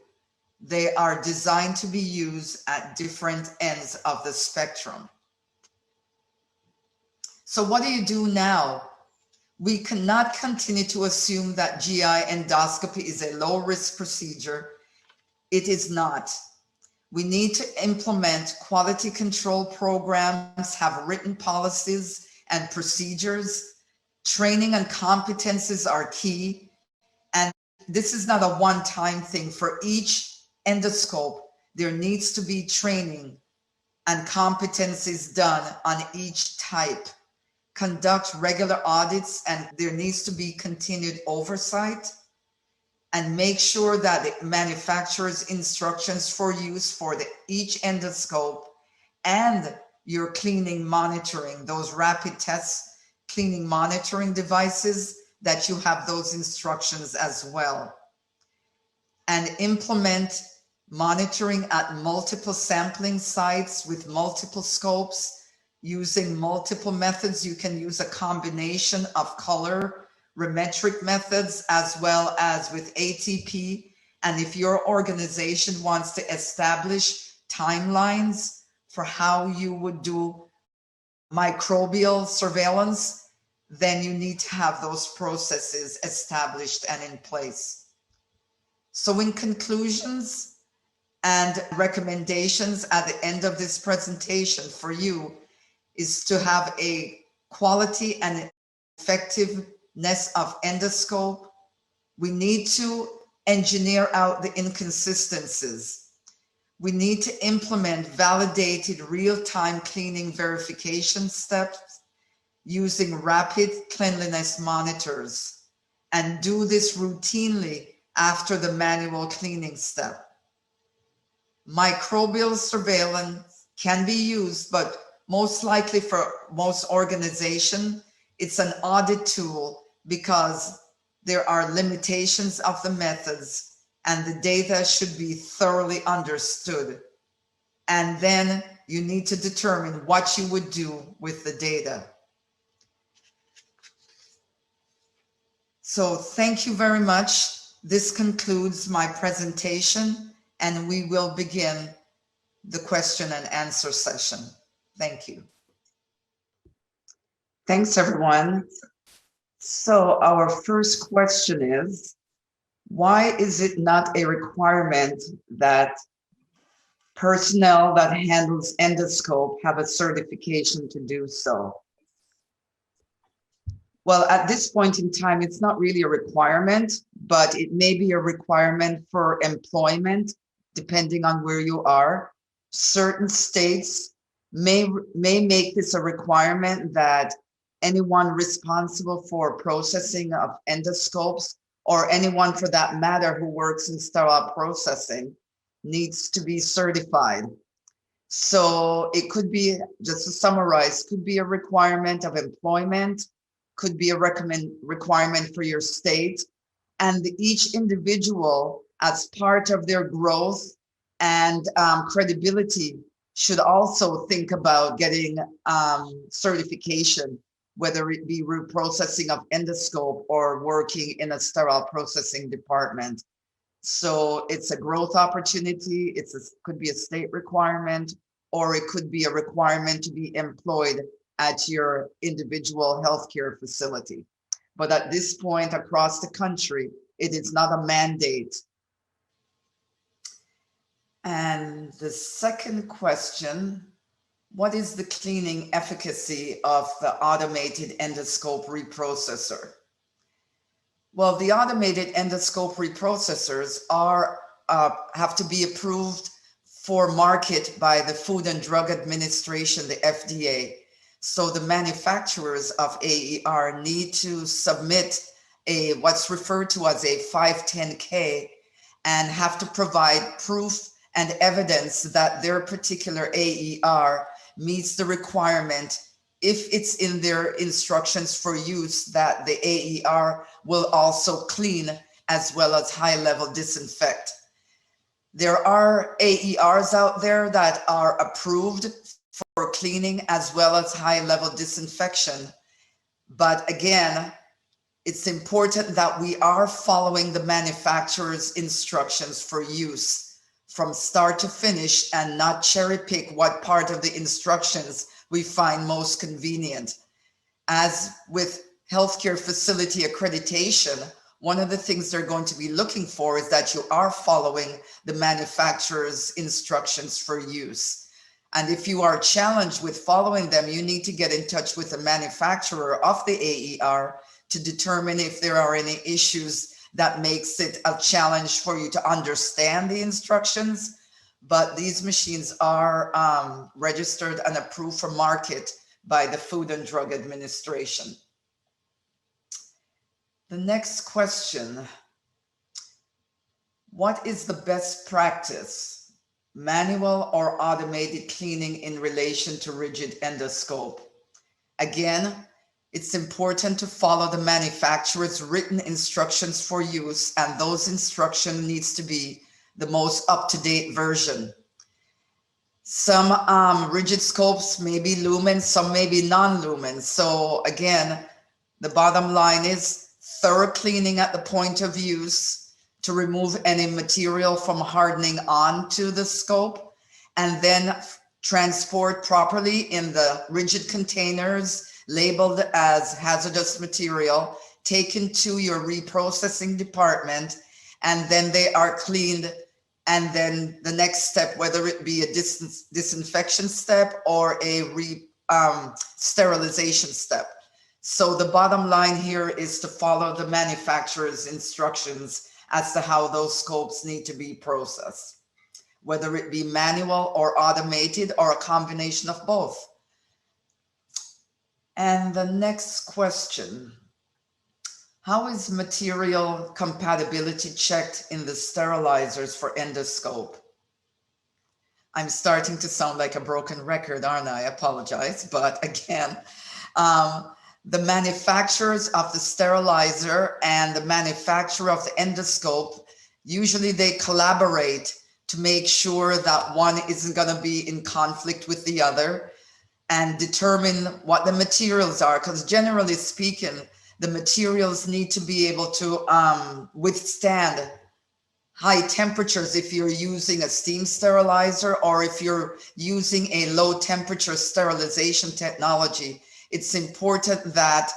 They are designed to be used at different ends of the spectrum. So what do you do now? We cannot continue to assume that GI endoscopy is a low-risk procedure. It is not. We need to implement quality control programs, have written policies and procedures. Training and competencies are key. And this is not a one-time thing. For each endoscope, there needs to be training and competencies done on each type. Conduct regular audits, and there needs to be continued oversight, and make sure that the manufacturer's instructions for use for each endoscope and your cleaning monitoring, those rapid tests, cleaning monitoring devices, that you have those instructions as well. And implement monitoring at multiple sampling sites with multiple scopes. Using multiple methods, you can use a combination of color remetric methods as well as with ATP. And if your organization wants to establish timelines for how you would do microbial surveillance, then you need to have those processes established and in place. So in conclusions and recommendations at the end of this presentation for you is to have a quality and effectiveness of endoscope. We need to engineer out the inconsistencies. We need to implement validated real-time cleaning verification steps using rapid cleanliness monitors, and do this routinely after the manual cleaning step. Microbial surveillance can be used, but most likely for most organizations, it's an audit tool because there are limitations of the methods and the data should be thoroughly understood. And then you need to determine what you would do with the data. So thank you very much. This concludes my presentation, and we will begin the question and answer session. Thank you. Thanks, everyone. So our first question is, why is it not a requirement that personnel that handles endoscope have a certification to do so? Well, at this point in time, it's not really a requirement, but it may be a requirement for employment, depending on where you are. Certain states may make this a requirement that anyone responsible for processing of endoscopes or anyone for that matter who works in sterile processing, needs to be certified. So it could be, just to summarize, could be a requirement of employment, could be a requirement for your state, and each individual, as part of their growth and credibility, should also think about getting certification, whether it be reprocessing of endoscope or working in a sterile processing department. So it's a growth opportunity. Could be a state requirement, or it could be a requirement to be employed at your individual healthcare facility. But at this point across the country, it is not a mandate. And the second question, what is the cleaning efficacy of the automated endoscope reprocessor? Well, the automated endoscope reprocessors have to be approved for market by the Food and Drug Administration, the FDA. So the manufacturers of AER need to submit what's referred to as a 510K and have to provide proof and evidence that their particular AER meets the requirement, if it's in their instructions for use, that the AER will also clean as well as high-level disinfect. There are AERs out there that are approved for cleaning as well as high-level disinfection. But again, it's important that we are following the manufacturer's instructions for use from start to finish and not cherry pick what part of the instructions we find most convenient. As with healthcare facility accreditation, one of the things they're going to be looking for is that you are following the manufacturer's instructions for use. And if you are challenged with following them, you need to get in touch with the manufacturer of the AER to determine if there are any issues that makes it a challenge for you to understand the instructions. But these machines are registered and approved for market by the Food and Drug Administration. The next question, what is the best practice, manual or automated cleaning in relation to rigid endoscope? Again, it's important to follow the manufacturer's written instructions for use, and those instructions needs to be the most up-to-date version. Some rigid scopes may be lumen, some may be non-lumen. So again, the bottom line is thorough cleaning at the point of use to remove any material from hardening onto the scope, and then transport properly in the rigid containers labeled as hazardous material, taken to your reprocessing department, and then they are cleaned. And then the next step, whether it be a disinfection step or a sterilization step. So the bottom line here is to follow the manufacturer's instructions as to how those scopes need to be processed, whether it be manual or automated or a combination of both. And the next question, how is material compatibility checked in the sterilizers for endoscope? I'm starting to sound like a broken record, aren't I? I apologize. But again, the manufacturers of the sterilizer and the manufacturer of the endoscope, usually they collaborate to make sure that one isn't going to be in conflict with the other, and determine what the materials are, because generally speaking, the materials need to be able to withstand high temperatures if you're using a steam sterilizer or if you're using a low temperature sterilization technology. It's important that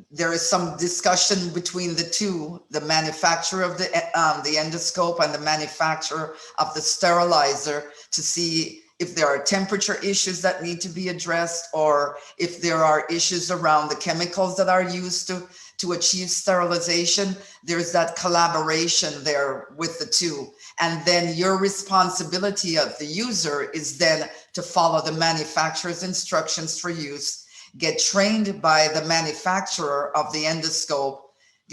there is some discussion between the two, the manufacturer of the endoscope and the manufacturer of the sterilizer, to see if there are temperature issues that need to be addressed, or if there are issues around the chemicals that are used to achieve sterilization. There's that collaboration there with the two. And then your responsibility of the user is then to follow the manufacturer's instructions for use, get trained by the manufacturer of the endoscope,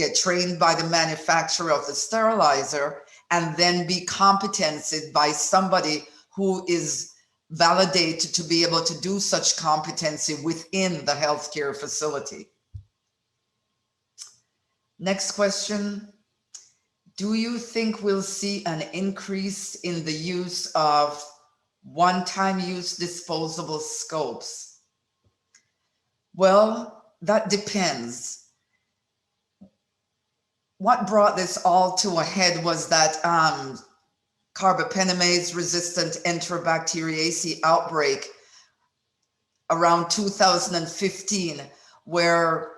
get trained by the manufacturer of the sterilizer, and then be competenced by somebody who is validated to be able to do such competency within the healthcare facility. Next question. Do you think we'll see an increase in the use of one-time use disposable scopes? Well, that depends. What brought this all to a head was that carbapenemase resistant enterobacteriaceae outbreak around 2015, where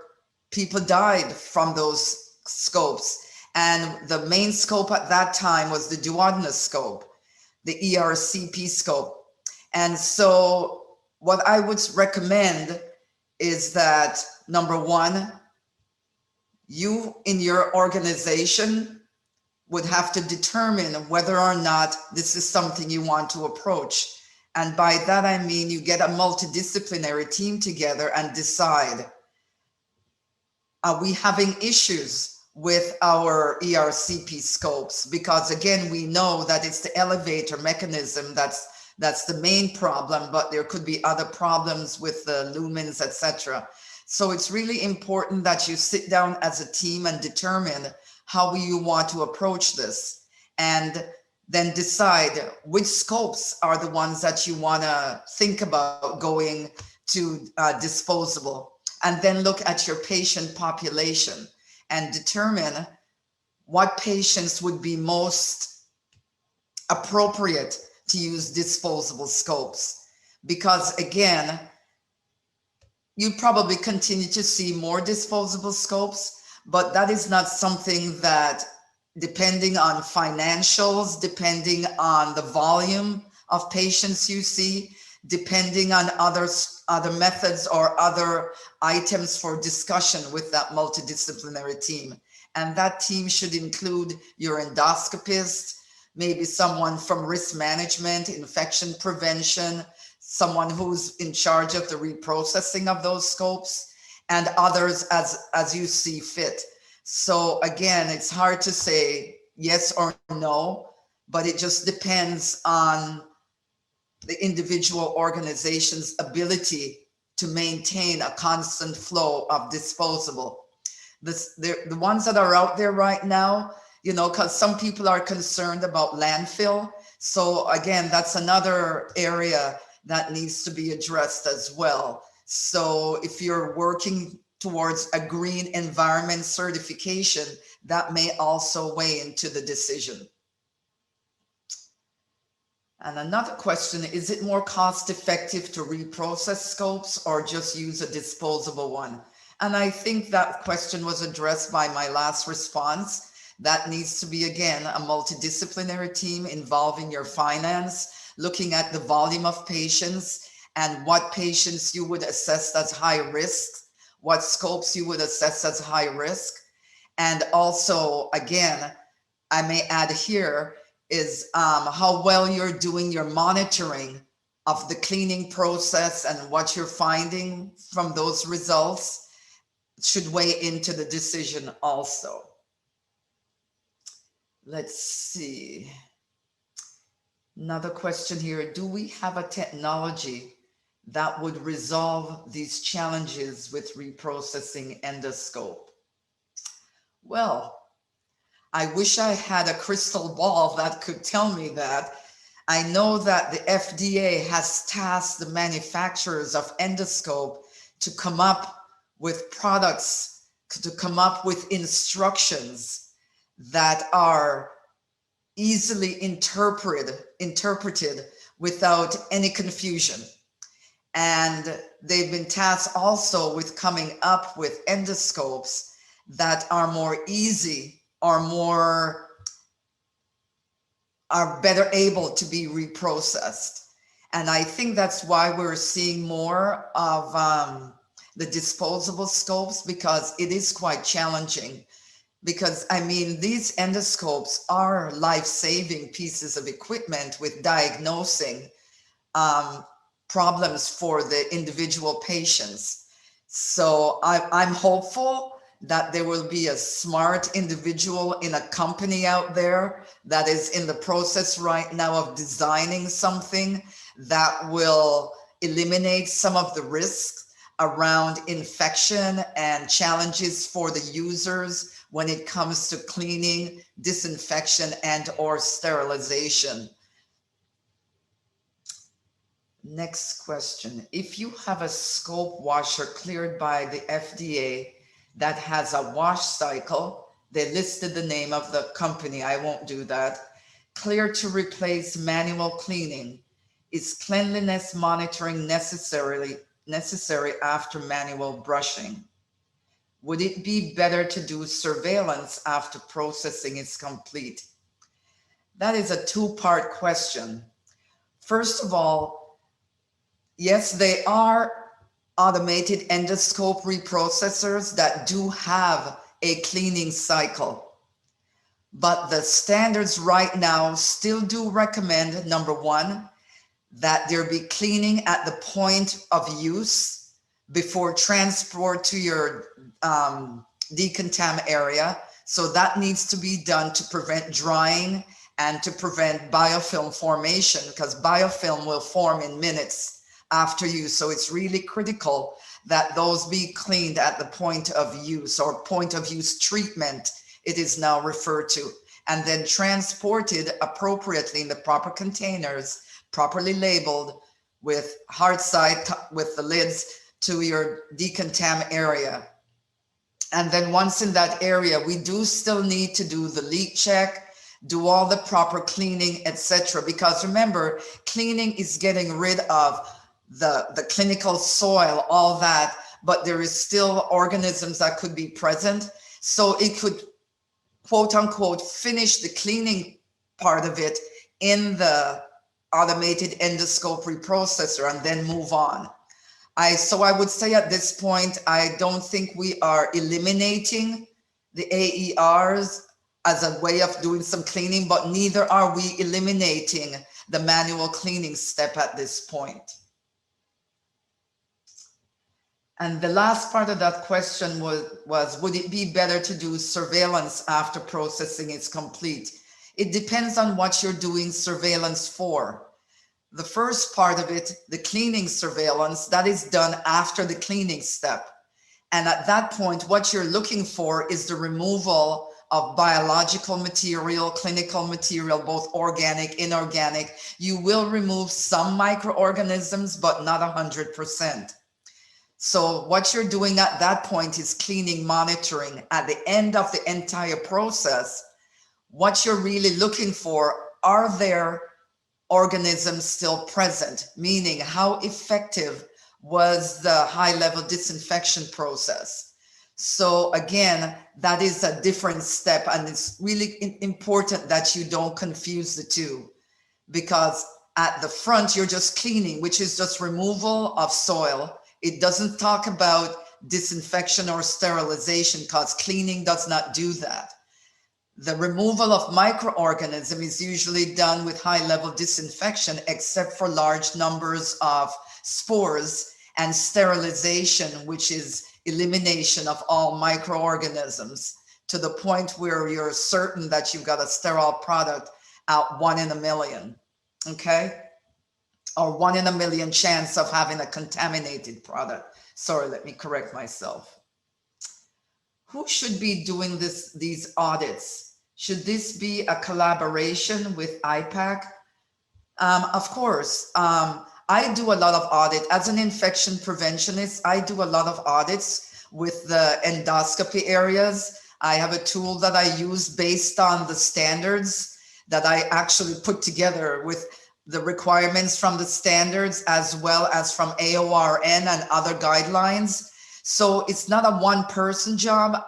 people died from those scopes. And the main scope at that time was the duodenoscope, the ERCP scope. And so what I would recommend is that, number one, you in your organization would have to determine whether or not this is something you want to approach. And by that, I mean you get a multidisciplinary team together and decide, are we having issues with our ERCP scopes? Because again, we know that it's the elevator mechanism that's the main problem, but there could be other problems with the lumens, etc. So it's really important that you sit down as a team and determine how you want to approach this, and then decide which scopes are the ones that you want to think about going to disposable, and then look at your patient population and determine what patients would be most appropriate to use disposable scopes. Because again, you probably continue to see more disposable scopes, but that is not something that, depending on financials, depending on the volume of patients you see, depending on other methods or other items for discussion with that multidisciplinary team. And that team should include your endoscopist, maybe someone from risk management, infection prevention, someone who's in charge of the reprocessing of those scopes, and others as you see fit. So again, it's hard to say yes or no, but it just depends on the individual organization's ability to maintain a constant flow of disposable. The ones that are out there right now, you know, because some people are concerned about landfill. So again, that's another area that needs to be addressed as well. So if you're working towards a green environment certification, that may also weigh into the decision. And another question, is it more cost effective to reprocess scopes or just use a disposable one? And I think that question was addressed by my last response. That needs to be, again, a multidisciplinary team involving your finance, looking at the volume of patients and what patients you would assess as high risk, what scopes you would assess as high risk. And also, again, I may add here, is how well you're doing your monitoring of the cleaning process and what you're finding from those results should weigh into the decision also. Let's see. Another question here. Do we have a technology that would resolve these challenges with reprocessing endoscope? Well, I wish I had a crystal ball that could tell me that. I know that the FDA has tasked the manufacturers of endoscope to come up with products, to come up with instructions that are easily interpreted without any confusion. And they've been tasked also with coming up with endoscopes that are more easy or are better able to be reprocessed. And I think that's why we're seeing more of the disposable scopes, because it is quite challenging. Because I mean, these endoscopes are life-saving pieces of equipment with diagnosing problems for the individual patients. So I'm hopeful that there will be a smart individual in a company out there that is in the process right now of designing something that will eliminate some of the risks around infection and challenges for the users when it comes to cleaning, disinfection, and or sterilization. Next question. If you have a scope washer cleared by the FDA that has a wash cycle, they listed the name of the company, I won't do that, clear to replace manual cleaning, is cleanliness monitoring necessary after manual brushing? Would it be better to do surveillance after processing is complete? That is a two-part question. First of all, yes, they are automated endoscope reprocessors that do have a cleaning cycle. But the standards right now still do recommend, number one, that there be cleaning at the point of use before transport to your decontam area. So that needs to be done to prevent drying and to prevent biofilm formation, because biofilm will form in minutes after use. So it's really critical that those be cleaned at the point of use, or point of use treatment, it is now referred to, and then transported appropriately in the proper containers, properly labeled with hard side with the lids to your decontam area. And then once in that area, we do still need to do the leak check, do all the proper cleaning, etc. Because remember, cleaning is getting rid of the clinical soil, all that, but there is still organisms that could be present. So it could, quote unquote, finish the cleaning part of it in the automated endoscope reprocessor and then move on. So I would say at this point, I don't think we are eliminating the AERs as a way of doing some cleaning, but neither are we eliminating the manual cleaning step at this point. And the last part of that question was, would it be better to do surveillance after processing is complete? It depends on what you're doing surveillance for. The first part of it, the cleaning surveillance, that is done after the cleaning step. And at that point, what you're looking for is the removal of biological material, clinical material, both organic, inorganic. You will remove some microorganisms, but not 100%. So what you're doing at that point is cleaning monitoring. At the end of the entire process, what you're really looking for, are there organisms still present? Meaning, how effective was the high-level disinfection process? So again, that is a different step, and it's really important that you don't confuse the two, because at the front, you're just cleaning, which is just removal of soil. It doesn't talk about disinfection or sterilization, because cleaning does not do that. The removal of microorganisms is usually done with high-level disinfection, except for large numbers of spores, and sterilization, which is elimination of all microorganisms to the point where you're certain that you've got a sterile product out 1 in a million, okay? Or 1 in a million chance of having a contaminated product. Sorry, let me correct myself. Who should be doing these audits? Should this be a collaboration with IPAC? Of course. I do a lot of audit. As an infection preventionist, I do a lot of audits with the endoscopy areas. I have a tool that I use based on the standards that I actually put together with the requirements from the standards, as well as from AORN and other guidelines. So it's not a one-person job.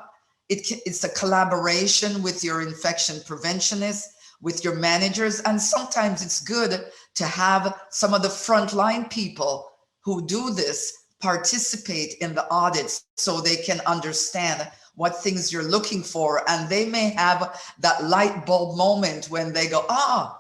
It's a collaboration with your infection preventionists, with your managers, and sometimes it's good to have some of the frontline people who do this participate in the audits so they can understand what things you're looking for, and they may have that light bulb moment when they go, oh,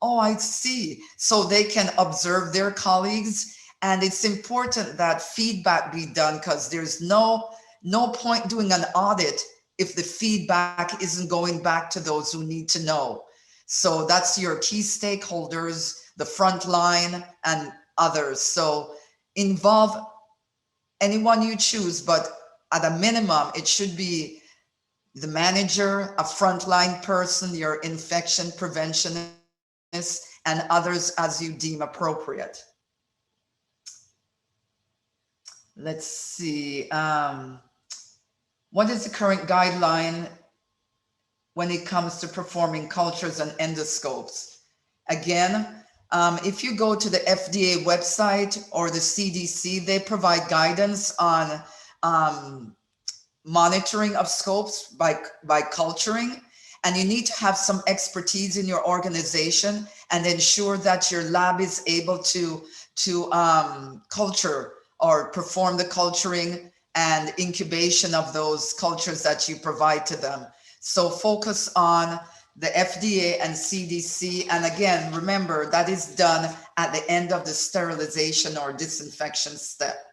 I see. So they can observe their colleagues, and it's important that feedback be done, because there's no No point doing an audit if the feedback isn't going back to those who need to know. So that's your key stakeholders, the front line, and others. So involve anyone you choose, but at a minimum, it should be the manager, a frontline person, your infection preventionist, and others as you deem appropriate. Let's see. What is the current guideline when it comes to performing cultures and endoscopes? Again, if you go to the FDA website or the CDC, they provide guidance on monitoring of scopes by culturing, and you need to have some expertise in your organization and ensure that your lab is able to culture or perform the culturing and incubation of those cultures that you provide to them. So focus on the FDA and CDC. And again, remember that is done at the end of the sterilization or disinfection step.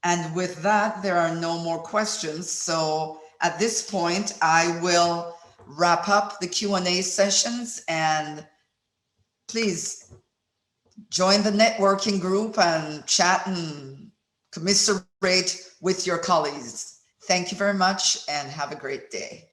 And with that, there are no more questions. So at this point, I will wrap up the Q&A sessions, and please join the networking group and chat and commiserate with your colleagues. Thank you very much and have a great day.